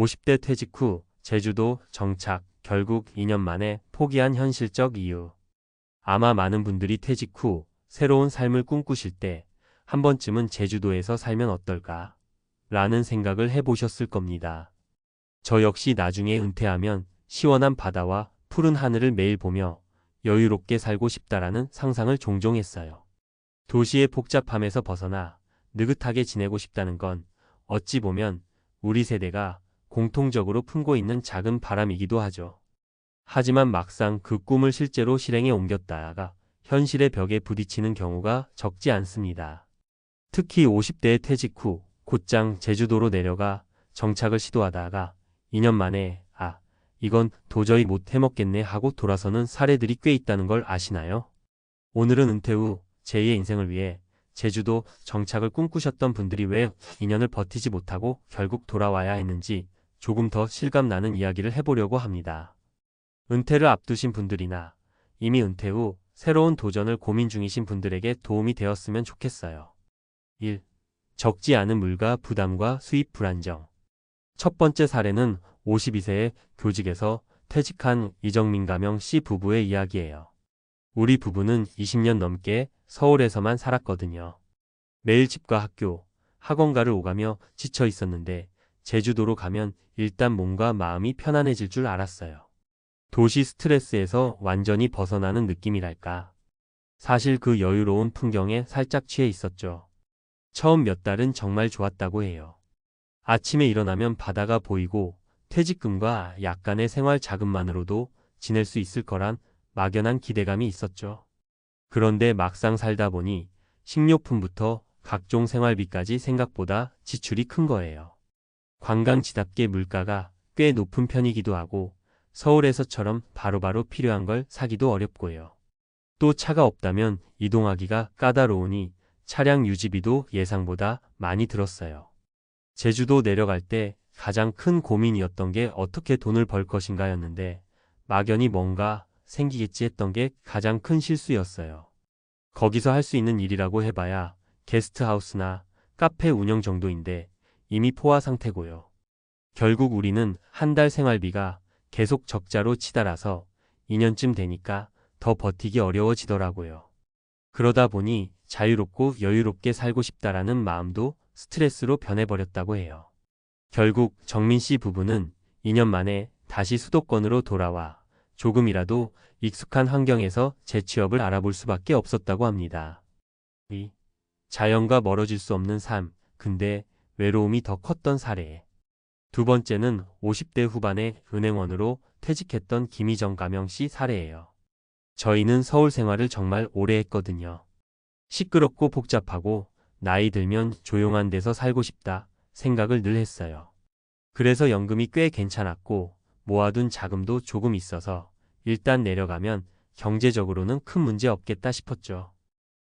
50대 퇴직 후 제주도 정착, 결국 2년 만에 포기한 현실적 이유. 아마 많은 분들이 퇴직 후 새로운 삶을 꿈꾸실 때 한 번쯤은 제주도에서 살면 어떨까? 라는 생각을 해보셨을 겁니다. 저 역시 나중에 은퇴하면 시원한 바다와 푸른 하늘을 매일 보며 여유롭게 살고 싶다라는 상상을 종종 했어요. 도시의 복잡함에서 벗어나 느긋하게 지내고 싶다는 건 어찌 보면 우리 세대가 공통적으로 품고 있는 작은 바람이기도 하죠. 하지만 막상 그 꿈을 실제로 실행에 옮겼다가 현실의 벽에 부딪히는 경우가 적지 않습니다. 특히 50대의 퇴직 후 곧장 제주도로 내려가 정착을 시도하다가 2년 만에 이건 도저히 못 해먹겠네 하고 돌아서는 사례들이 꽤 있다는 걸 아시나요? 오늘은 은퇴 후 제2의 인생을 위해 제주도 정착을 꿈꾸셨던 분들이 왜 2년을 버티지 못하고 결국 돌아와야 했는지 조금 더 실감나는 이야기를 해보려고 합니다. 은퇴를 앞두신 분들이나 이미 은퇴 후 새로운 도전을 고민 중이신 분들에게 도움이 되었으면 좋겠어요. 1. 적지 않은 물가 부담과 수입 불안정. 첫 번째 사례는 52세의 교직에서 퇴직한 이정민 가명 씨 부부의 이야기예요. 우리 부부는 20년 넘게 서울에서만 살았거든요. 매일 집과 학교, 학원가를 오가며 지쳐 있었는데 제주도로 가면 일단 몸과 마음이 편안해질 줄 알았어요. 도시 스트레스에서 완전히 벗어나는 느낌이랄까. 사실 그 여유로운 풍경에 살짝 취해 있었죠. 처음 몇 달은 정말 좋았다고 해요. 아침에 일어나면 바다가 보이고 퇴직금과 약간의 생활 자금만으로도 지낼 수 있을 거란 막연한 기대감이 있었죠. 그런데 막상 살다 보니 식료품부터 각종 생활비까지 생각보다 지출이 큰 거예요. 관광지답게 물가가 꽤 높은 편이기도 하고 서울에서처럼 바로바로 필요한 걸 사기도 어렵고요. 또 차가 없다면 이동하기가 까다로우니 차량 유지비도 예상보다 많이 들었어요. 제주도 내려갈 때 가장 큰 고민이었던 게 어떻게 돈을 벌 것인가였는데 막연히 뭔가 생기겠지 했던 게 가장 큰 실수였어요. 거기서 할 수 있는 일이라고 해봐야 게스트하우스나 카페 운영 정도인데 이미 포화 상태고요. 결국 우리는 한 달 생활비가 계속 적자로 치달아서 2년쯤 되니까 더 버티기 어려워지더라고요. 그러다 보니 자유롭고 여유롭게 살고 싶다라는 마음도 스트레스로 변해버렸다고 해요. 결국 정민 씨 부부는 2년 만에 다시 수도권으로 돌아와 조금이라도 익숙한 환경에서 재취업을 알아볼 수밖에 없었다고 합니다. 2. 자연과 멀어질 수 없는 삶, 근데 외로움이 더 컸던 사례. 두 번째는 50대 후반에 은행원으로 퇴직했던 김희정 가명 씨 사례예요. 저희는 서울 생활을 정말 오래 했거든요. 시끄럽고 복잡하고 나이 들면 조용한 데서 살고 싶다 생각을 늘 했어요. 그래서 연금이 꽤 괜찮았고 모아둔 자금도 조금 있어서 일단 내려가면 경제적으로는 큰 문제 없겠다 싶었죠.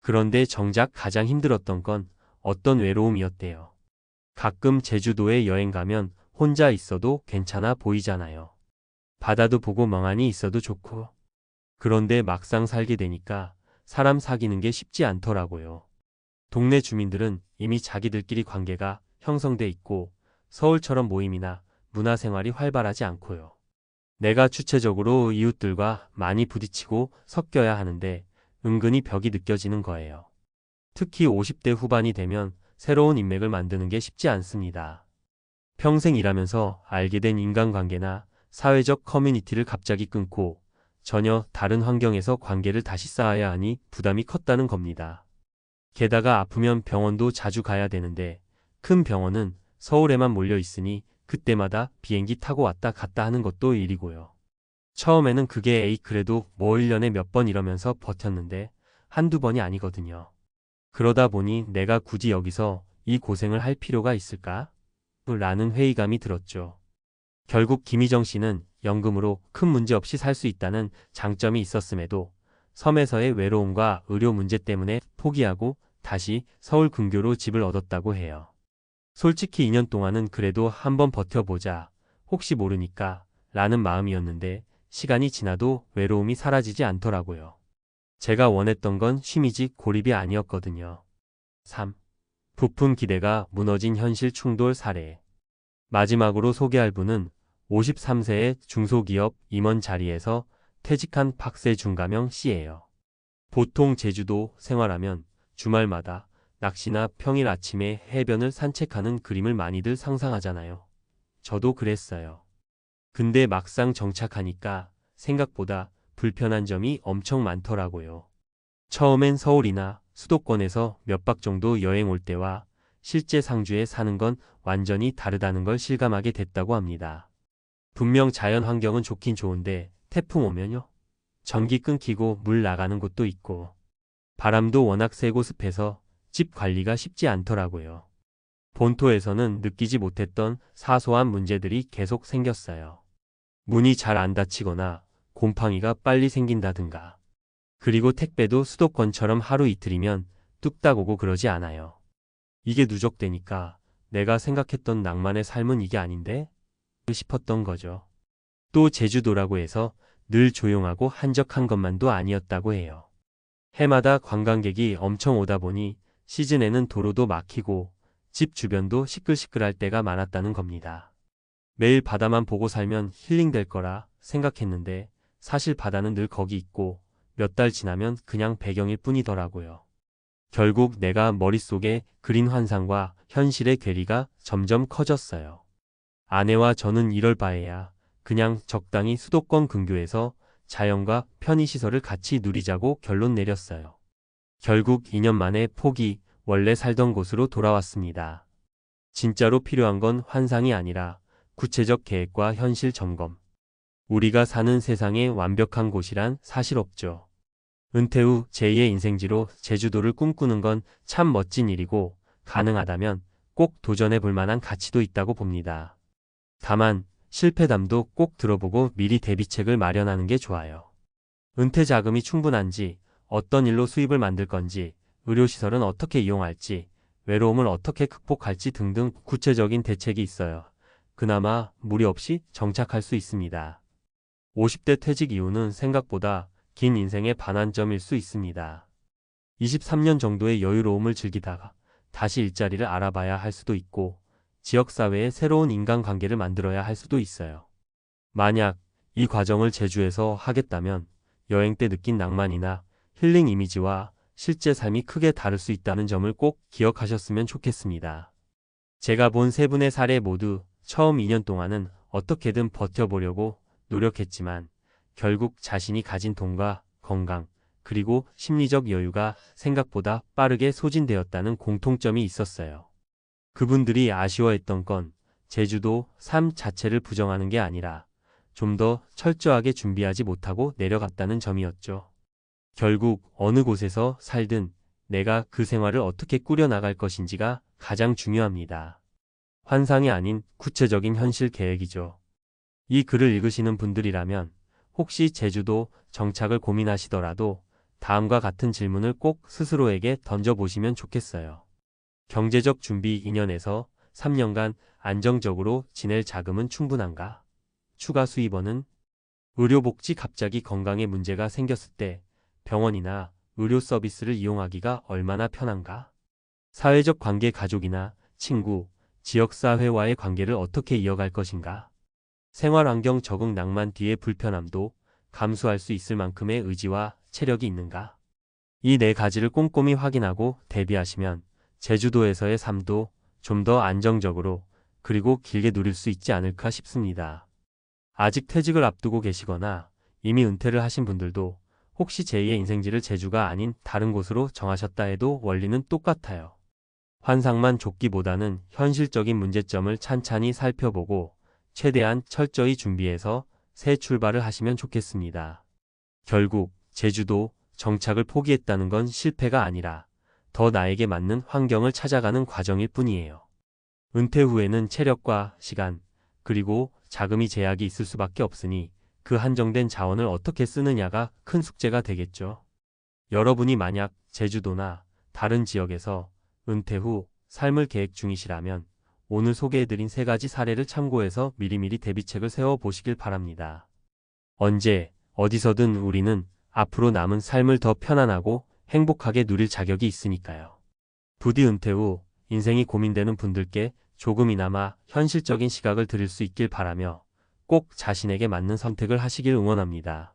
그런데 정작 가장 힘들었던 건 어떤 외로움이었대요. 가끔 제주도에 여행 가면 혼자 있어도 괜찮아 보이잖아요. 바다도 보고 멍하니 있어도 좋고. 그런데 막상 살게 되니까 사람 사귀는 게 쉽지 않더라고요. 동네 주민들은 이미 자기들끼리 관계가 형성돼 있고 서울처럼 모임이나 문화생활이 활발하지 않고요. 내가 주체적으로 이웃들과 많이 부딪히고 섞여야 하는데 은근히 벽이 느껴지는 거예요. 특히 50대 후반이 되면 새로운 인맥을 만드는 게 쉽지 않습니다. 평생 일하면서 알게 된 인간관계나 사회적 커뮤니티를 갑자기 끊고 전혀 다른 환경에서 관계를 다시 쌓아야 하니 부담이 컸다는 겁니다. 게다가 아프면 병원도 자주 가야 되는데 큰 병원은 서울에만 몰려 있으니 그때마다 비행기 타고 왔다 갔다 하는 것도 일이고요. 처음에는 그게 그래도 뭐 1년에 몇 번 이러면서 버텼는데 한두 번이 아니거든요. 그러다 보니 내가 굳이 여기서 이 고생을 할 필요가 있을까? 라는 회의감이 들었죠. 결국 김희정 씨는 연금으로 큰 문제 없이 살 수 있다는 장점이 있었음에도 섬에서의 외로움과 의료 문제 때문에 포기하고 다시 서울 근교로 집을 얻었다고 해요. 솔직히 2년 동안은 그래도 한번 버텨보자, 혹시 모르니까 라는 마음이었는데 시간이 지나도 외로움이 사라지지 않더라고요. 제가 원했던 건 쉼이지 고립이 아니었거든요. 3. 부푼 기대가 무너진 현실 충돌 사례. 마지막으로 소개할 분은 53세의 중소기업 임원 자리에서 퇴직한 박세중가명 씨예요. 보통 제주도 생활하면 주말마다 낚시나 평일 아침에 해변을 산책하는 그림을 많이들 상상하잖아요. 저도 그랬어요. 근데 막상 정착하니까 생각보다 불편한 점이 엄청 많더라고요. 처음엔 서울이나 수도권에서 몇 박 정도 여행 올 때와 실제 상주에 사는 건 완전히 다르다는 걸 실감하게 됐다고 합니다. 분명 자연 환경은 좋긴 좋은데 태풍 오면요. 전기 끊기고 물 나가는 곳도 있고 바람도 워낙 세고 습해서 집 관리가 쉽지 않더라고요. 본토에서는 느끼지 못했던 사소한 문제들이 계속 생겼어요. 문이 잘 안 닫히거나 곰팡이가 빨리 생긴다든가. 그리고 택배도 수도권처럼 하루 이틀이면 뚝딱 오고 그러지 않아요. 이게 누적되니까 내가 생각했던 낭만의 삶은 이게 아닌데? 싶었던 거죠. 또 제주도라고 해서 늘 조용하고 한적한 것만도 아니었다고 해요. 해마다 관광객이 엄청 오다 보니 시즌에는 도로도 막히고 집 주변도 시끌시끌할 때가 많았다는 겁니다. 매일 바다만 보고 살면 힐링될 거라 생각했는데 사실 바다는 늘 거기 있고 몇 달 지나면 그냥 배경일 뿐이더라고요. 결국 내가 머릿속에 그린 환상과 현실의 괴리가 점점 커졌어요. 아내와 저는 이럴 바에야 그냥 적당히 수도권 근교에서 자연과 편의시설을 같이 누리자고 결론 내렸어요. 결국 2년 만에 포기, 원래 살던 곳으로 돌아왔습니다. 진짜로 필요한 건 환상이 아니라 구체적 계획과 현실 점검. 우리가 사는 세상에 완벽한 곳이란 사실 없죠. 은퇴 후 제2의 인생지로 제주도를 꿈꾸는 건 참 멋진 일이고 가능하다면 꼭 도전해 볼 만한 가치도 있다고 봅니다. 다만 실패담도 꼭 들어보고 미리 대비책을 마련하는 게 좋아요. 은퇴 자금이 충분한지, 어떤 일로 수입을 만들 건지, 의료시설은 어떻게 이용할지, 외로움을 어떻게 극복할지 등등 구체적인 대책이 있어요. 그나마 무리 없이 정착할 수 있습니다. 50대 퇴직 이후는 생각보다 긴 인생의 반환점일 수 있습니다. 23년 정도의 여유로움을 즐기다가 다시 일자리를 알아봐야 할 수도 있고 지역사회에 새로운 인간관계를 만들어야 할 수도 있어요. 만약 이 과정을 제주에서 하겠다면 여행 때 느낀 낭만이나 힐링 이미지와 실제 삶이 크게 다를 수 있다는 점을 꼭 기억하셨으면 좋겠습니다. 제가 본 세 분의 사례 모두 처음 2년 동안은 어떻게든 버텨보려고 노력했지만 결국 자신이 가진 돈과 건강, 그리고 심리적 여유가 생각보다 빠르게 소진되었다는 공통점이 있었어요. 그분들이 아쉬워했던 건 제주도 삶 자체를 부정하는 게 아니라 좀 더 철저하게 준비하지 못하고 내려갔다는 점이었죠. 결국 어느 곳에서 살든 내가 그 생활을 어떻게 꾸려나갈 것인지가 가장 중요합니다. 환상이 아닌 구체적인 현실 계획이죠. 이 글을 읽으시는 분들이라면 혹시 제주도 정착을 고민하시더라도 다음과 같은 질문을 꼭 스스로에게 던져보시면 좋겠어요. 경제적 준비 2년에서 3년간 안정적으로 지낼 자금은 충분한가? 추가 수입원은? 의료복지 갑자기 건강에 문제가 생겼을 때 병원이나 의료 서비스를 이용하기가 얼마나 편한가? 사회적 관계 가족이나 친구, 지역사회와의 관계를 어떻게 이어갈 것인가? 생활환경 적응 낭만 뒤의 불편함도 감수할 수 있을 만큼의 의지와 체력이 있는가? 이 네 가지를 꼼꼼히 확인하고 대비하시면 제주도에서의 삶도 좀 더 안정적으로 그리고 길게 누릴 수 있지 않을까 싶습니다. 아직 퇴직을 앞두고 계시거나 이미 은퇴를 하신 분들도 혹시 제2의 인생지를 제주가 아닌 다른 곳으로 정하셨다 해도 원리는 똑같아요. 환상만 좁기보다는 현실적인 문제점을 찬찬히 살펴보고 최대한 철저히 준비해서 새 출발을 하시면 좋겠습니다. 결국 제주도 정착을 포기했다는 건 실패가 아니라 더 나에게 맞는 환경을 찾아가는 과정일 뿐이에요. 은퇴 후에는 체력과 시간, 그리고 자금이 제약이 있을 수밖에 없으니 그 한정된 자원을 어떻게 쓰느냐가 큰 숙제가 되겠죠. 여러분이 만약 제주도나 다른 지역에서 은퇴 후 삶을 계획 중이시라면 오늘 소개해드린 세 가지 사례를 참고해서 미리미리 대비책을 세워보시길 바랍니다. 언제, 어디서든 우리는 앞으로 남은 삶을 더 편안하고 행복하게 누릴 자격이 있으니까요. 부디 은퇴 후 인생이 고민되는 분들께 조금이나마 현실적인 시각을 들일 수 있길 바라며 꼭 자신에게 맞는 선택을 하시길 응원합니다.